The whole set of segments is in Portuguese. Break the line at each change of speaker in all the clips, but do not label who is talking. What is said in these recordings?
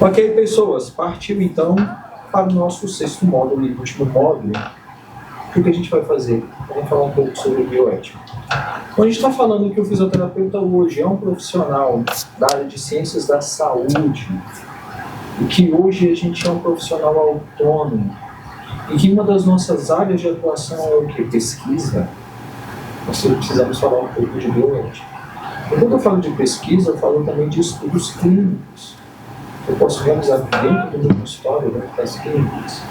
Ok, pessoas, partiu então para o nosso sexto módulo e último módulo. O que a gente vai fazer? Vamos falar um pouco sobre bioética. Quando a gente está falando que o fisioterapeuta hoje é um profissional da área de ciências da saúde, e que hoje a gente é um profissional autônomo, e que uma das nossas áreas de atuação é o quê? Pesquisa. Nós precisamos falar um pouco de bioética. E quando eu falo de pesquisa, eu falo também de estudos clínicos. Eu posso realizar dentro do meu consultório, dentro das clínicas.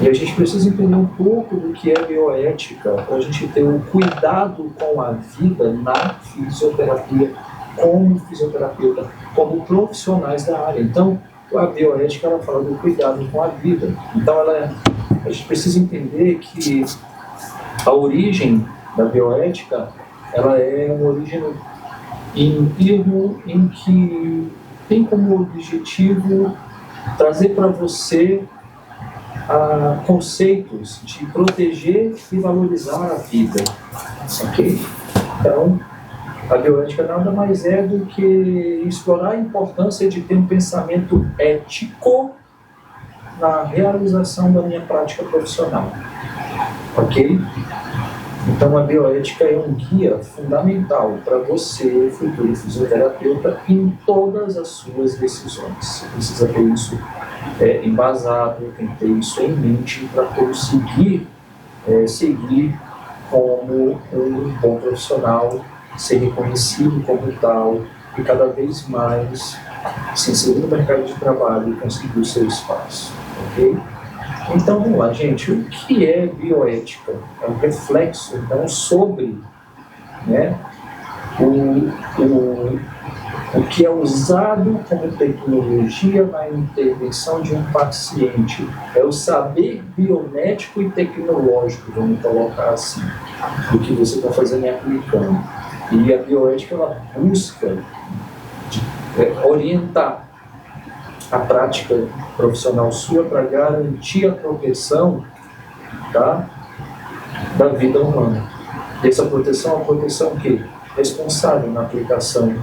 E a gente precisa entender um pouco do que é bioética para a gente ter um cuidado com a vida na fisioterapia, como fisioterapeuta, como profissionais da área. Então, a bioética ela fala do cuidado com a vida. Então, a gente precisa entender que a origem da bioética ela é uma origem em termo em que tem como objetivo trazer para você conceitos de proteger e valorizar a vida, ok? Então, a bioética nada mais é do que explorar a importância de ter um pensamento ético na realização da minha prática profissional, ok? Então, a bioética é um guia fundamental para você, futuro fisioterapeuta, em todas as suas decisões. Você precisa ter isso embasado, tem que ter isso em mente para conseguir seguir como um bom profissional, ser reconhecido como tal e cada vez mais se inserir no mercado de trabalho e conseguir o seu espaço, ok? Então, vamos lá, gente. O que é bioética? É um reflexo, então, sobre o que é usado como tecnologia na intervenção de um paciente. É o saber biomédico e tecnológico, vamos colocar assim, do que você está fazendo e aplicando. E a bioética, ela busca orientar a prática profissional sua para garantir a proteção da vida humana. E essa proteção é uma proteção que responsável na aplicação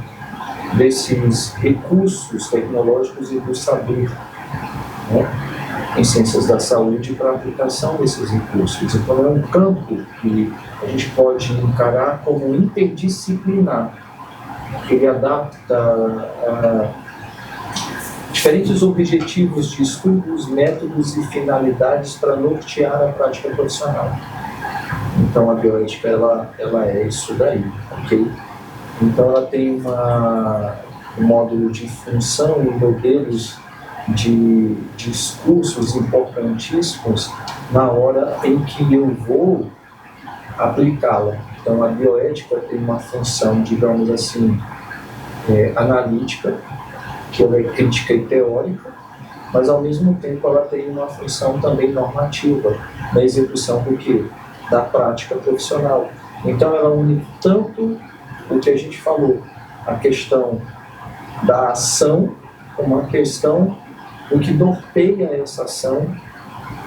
desses recursos tecnológicos e do saber em ciências da saúde para a aplicação desses recursos. Então é um campo que a gente pode encarar como interdisciplinar, que ele adapta a diferentes objetivos de estudos, métodos e finalidades para nortear a prática profissional. Então, a bioética, ela é isso daí, ok? Então, ela tem um módulo de função e modelos de discursos importantíssimos na hora em que eu vou aplicá-la. Então, a bioética tem uma função, digamos assim, analítica, que ela é crítica e teórica, mas ao mesmo tempo ela tem uma função também normativa na execução do quê? Da prática profissional. Então ela une tanto o que a gente falou, a questão da ação, como a questão do que norteia essa ação,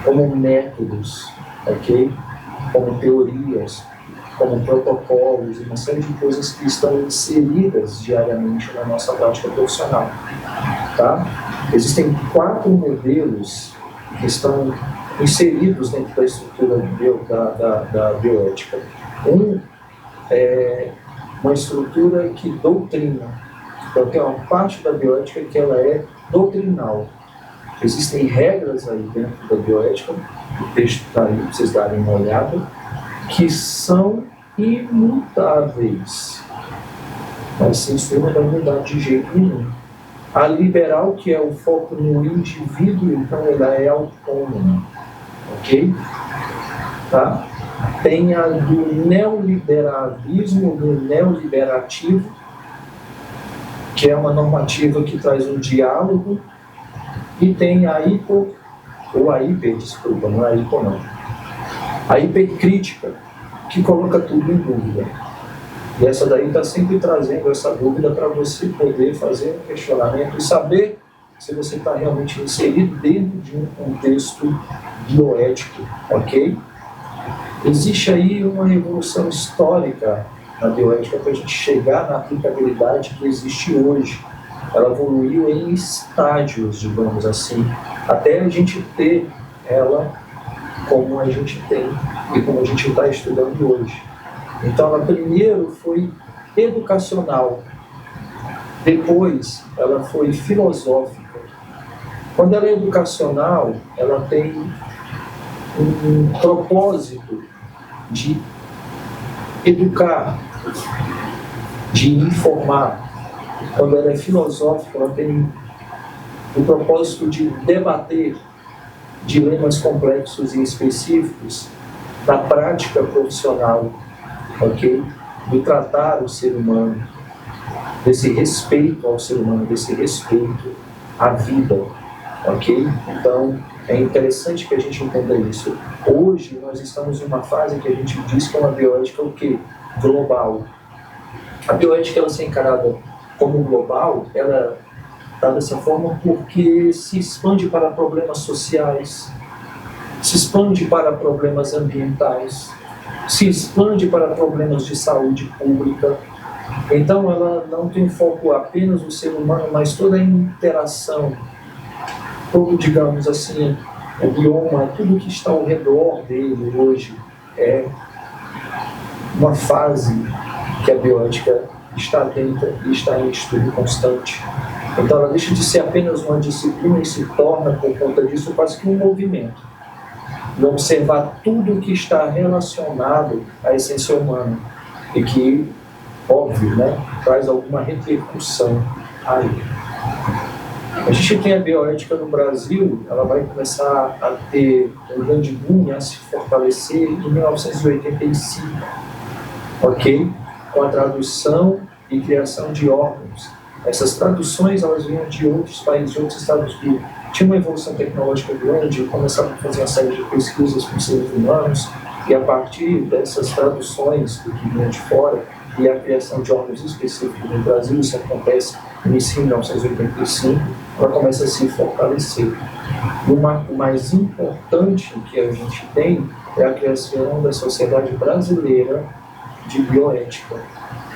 como métodos, ok? Como teorias, como protocolos e uma série de coisas que estão inseridas diariamente na nossa prática profissional. Tá? Existem 4 modelos que estão inseridos dentro da estrutura da bioética. Um é uma estrutura que doutrina. Então tem uma parte da bioética que ela é doutrinal. Existem regras aí dentro da bioética, o texto está aí para vocês darem uma olhada, que são imutáveis, mas sem isso não vai mudar de jeito nenhum. A liberal, que é o foco no indivíduo, então ela é autônoma, ok? Tá? Tem a do neoliberalismo, do neoliberativo, que é uma normativa que traz um diálogo, e tem a desculpa, não é a hipo não. A hipercrítica, que coloca tudo em dúvida. E essa daí está sempre trazendo essa dúvida para você poder fazer um questionamento e saber se você está realmente inserido dentro de um contexto bioético, ok? Existe aí uma evolução histórica na bioética para a gente chegar na aplicabilidade que existe hoje, ela evoluiu em estágios, digamos assim, até a gente ter ela como a gente tem e como a gente está estudando hoje. Então, ela primeiro foi educacional, depois ela foi filosófica. Quando ela é educacional, ela tem um propósito de educar, de informar. Quando ela é filosófica, ela tem o propósito de debater dilemas complexos e específicos da prática profissional, ok? De tratar o ser humano, desse respeito ao ser humano, desse respeito à vida, ok? Então, é interessante que a gente entenda isso. Hoje, nós estamos em uma fase que a gente diz que é uma bioética o quê? Global. A bioética, ela ser encarada como global, ela está dessa forma porque se expande para problemas sociais, se expande para problemas ambientais, se expande para problemas de saúde pública. Então, ela não tem foco apenas no ser humano, mas toda a interação, todo, digamos assim, o bioma, tudo que está ao redor dele hoje é uma fase que a bioética está dentro e está em estudo constante. Então, ela deixa de ser apenas uma disciplina e se torna, por conta disso, quase que um movimento. De observar tudo o que está relacionado à essência humana e que, óbvio, né, traz alguma repercussão aí. A gente tem a bioética no Brasil, ela vai começar a ter um grande boom, a se fortalecer em 1985, ok? Com a tradução e criação de órgãos. Essas traduções, elas vinham de outros países, de outros estados que tinham uma evolução tecnológica grande, começaram a fazer uma série de pesquisas com seres humanos, e a partir dessas traduções do que vinha de fora, e a criação de órgãos específicos no Brasil, isso acontece em 1985, ela começa a se fortalecer. O mais importante que a gente tem é a criação da Sociedade Brasileira de Bioética,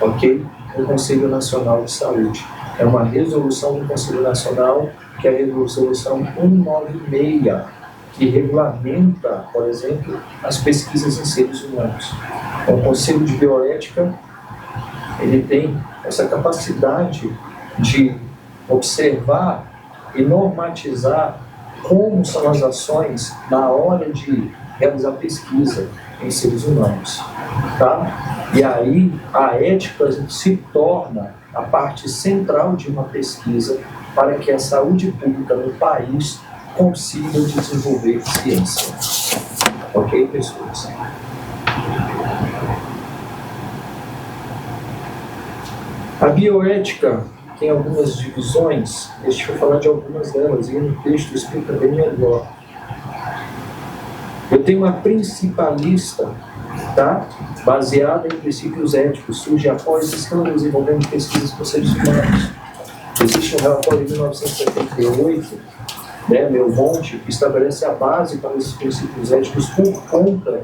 ok? O Conselho Nacional de Saúde. É uma resolução do Conselho Nacional, que é a resolução 196, que regulamenta, por exemplo, as pesquisas em seres humanos. O Conselho de Bioética, ele tem essa capacidade de observar e normatizar como são as ações na hora de realizar pesquisa em seres humanos, tá? E aí a ética se torna a parte central de uma pesquisa para que a saúde pública no país consiga desenvolver ciência. Ok, pessoas? A bioética tem algumas divisões, deixa eu falar de algumas delas, e no texto explica bem melhor. Eu tenho uma principalista, tá? Baseada em princípios éticos, surge após escândalos envolvendo pesquisas com seres humanos. Existe um relatório de 1978, né, Meu Monte, que estabelece a base para esses princípios éticos por conta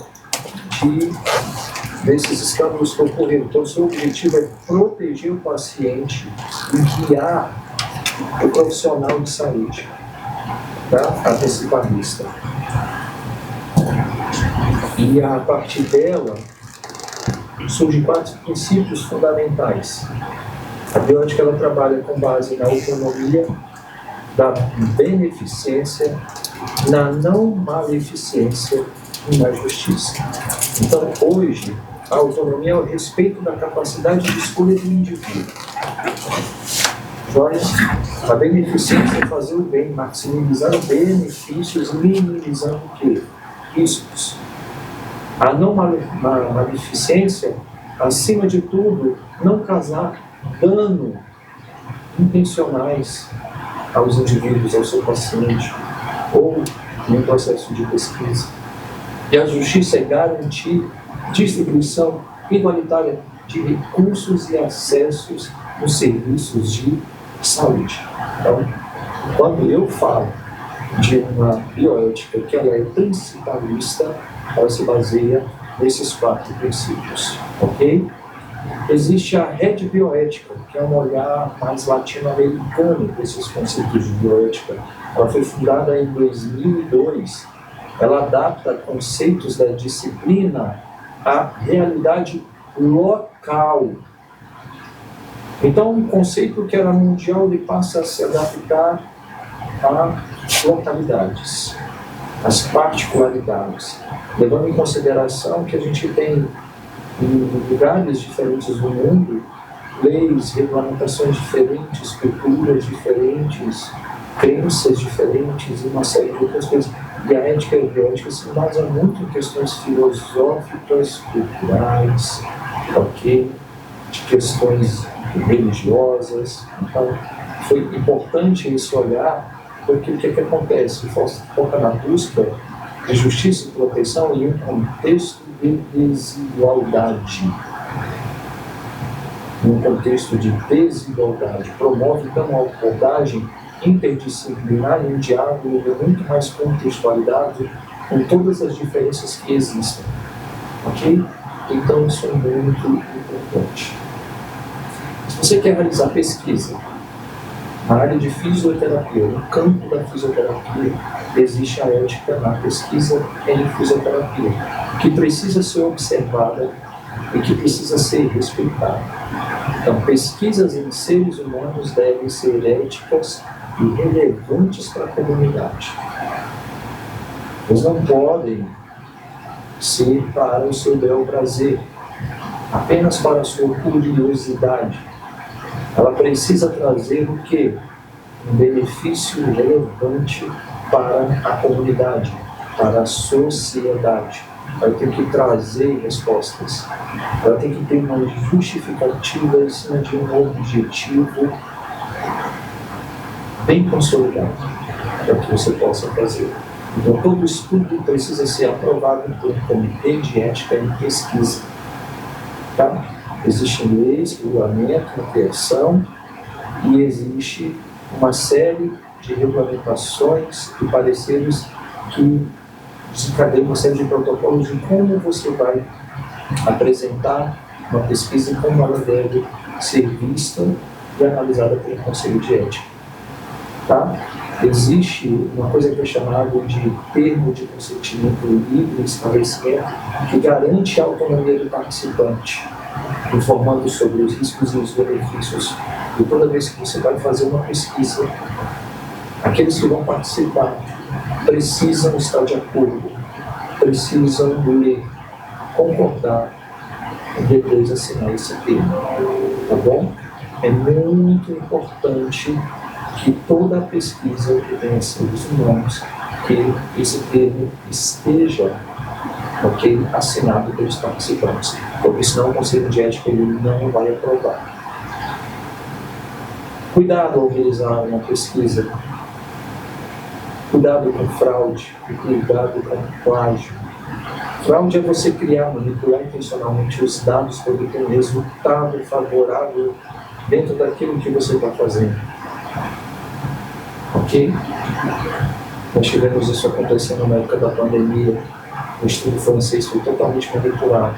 desses escândalos que ocorreram. Então, o seu objetivo é proteger o paciente e guiar o profissional de saúde, tá? A principalista. E a partir dela surgem 4 princípios fundamentais. A bioética, ela trabalha com base na autonomia, na beneficência, na não maleficência e na justiça. Então, hoje, a autonomia é o respeito da capacidade de escolha do indivíduo. Joia? A beneficência é fazer o bem, maximizar benefícios, minimizando o quê? Riscos. A não maleficência, acima de tudo, não causar dano intencionais aos indivíduos, ao seu paciente, ou no processo de pesquisa. E a justiça é garantir distribuição igualitária de recursos e acessos nos serviços de saúde. Então, quando eu falo de uma bioética que ela é principalista, ela se baseia nesses 4 princípios, ok? Existe a rede bioética, que é um olhar mais latino-americano desses conceitos de bioética. Ela foi fundada em 2002. Ela adapta conceitos da disciplina à realidade local. Então, um conceito que era mundial, ele passa a se adaptar às localidades, às particularidades, levando em consideração que a gente tem em lugares diferentes do mundo leis, regulamentações diferentes, culturas diferentes, crenças diferentes e uma série de outras coisas. E a ética e a bioética se basa muito em questões filosóficas, culturais, ok? De questões religiosas. Então, foi importante esse olhar, porque o que acontece? Foca na busca de justiça e proteção em um contexto de desigualdade. Num contexto de desigualdade. Promove, então, uma abordagem interdisciplinar e um diálogo de muito mais contextualidade com todas as diferenças que existem. Ok? Então, isso é muito importante. Se você quer realizar pesquisa na área de fisioterapia, no campo da fisioterapia, existe a ética na pesquisa em fisioterapia, que precisa ser observada e que precisa ser respeitada. Então, pesquisas em seres humanos devem ser éticas e relevantes para a comunidade. Eles não podem ser para o seu bel prazer, apenas para a sua curiosidade. Ela precisa trazer o quê? Um benefício relevante para a comunidade, para a sociedade. Ela tem que trazer respostas. Ela tem que ter uma justificativa em cima de um objetivo bem consolidado para que você possa fazer. Então, todo estudo precisa ser aprovado por um comitê de ética e pesquisa. Tá? Existem leis, regulamentos, criação, e existe uma série de regulamentações e pareceres que desencadeiam uma série de protocolos de como você vai apresentar uma pesquisa e como ela deve ser vista e analisada pelo Conselho de Ética. Tá? Existe uma coisa que é chamada de termo de consentimento livre e esclarecimento, que garante a autonomia do participante, informando sobre os riscos e os benefícios. E toda vez que você vai fazer uma pesquisa, aqueles que vão participar precisam estar de acordo, precisam ler, concordar e depois assinar esse termo. Tá bom? É muito importante que toda a pesquisa que tenha seres humanos, que esse termo esteja assinado pelos participantes, porque senão o Conselho de Ética ele não vai aprovar. Cuidado ao realizar uma pesquisa, cuidado com fraude e cuidado com plágio. Fraude é você criar, manipular intencionalmente os dados para obter um resultado favorável dentro daquilo que você está fazendo. Ok? Nós tivemos isso acontecendo na época da pandemia. O estudo francês foi totalmente manipulado.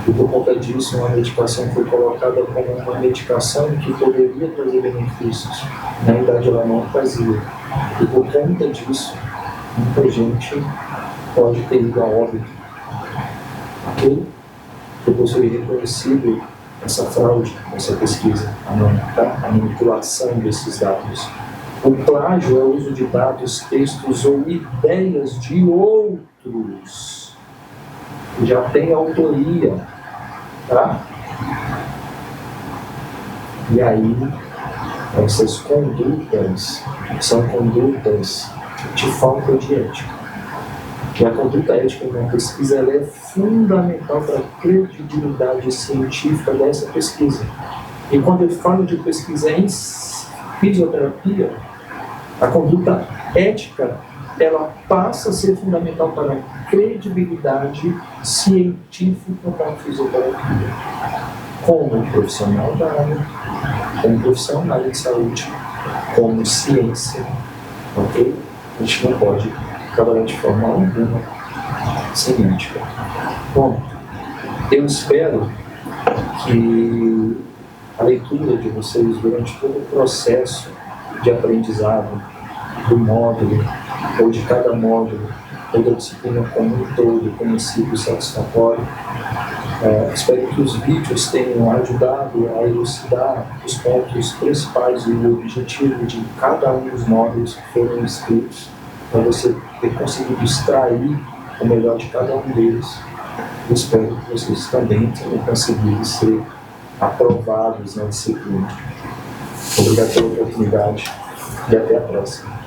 E por conta disso, uma medicação foi colocada como uma medicação que poderia trazer benefícios. Na verdade, ela não fazia. E por conta disso, muita gente pode ter ido a óbito. Ok? Depois foi reconhecido essa fraude, essa pesquisa, a manipulação desses dados. O plágio é o uso de dados, textos ou ideias de outros que já têm autoria, tá? E aí, essas condutas são condutas de falta de ética. E a conduta ética na pesquisa ela é fundamental para a credibilidade científica dessa pesquisa. E quando eu falo de pesquisa em fisioterapia, a conduta ética ela passa a ser fundamental para a credibilidade científica da fisioterapia. Como profissional da área, como profissional da área de saúde, como ciência. Ok? A gente não pode trabalhar de forma alguma sem ética. Bom, eu espero que a leitura de vocês durante todo o processo de aprendizado do módulo, ou de cada módulo, ou da disciplina como um todo, tenha sido satisfatório. Espero que os vídeos tenham ajudado a elucidar os pontos principais e o objetivo de cada um dos módulos que foram escritos, para você ter conseguido extrair o melhor de cada um deles. Eu espero que vocês também tenham conseguido ser aprovados na disciplina. Obrigado pela oportunidade e até a próxima.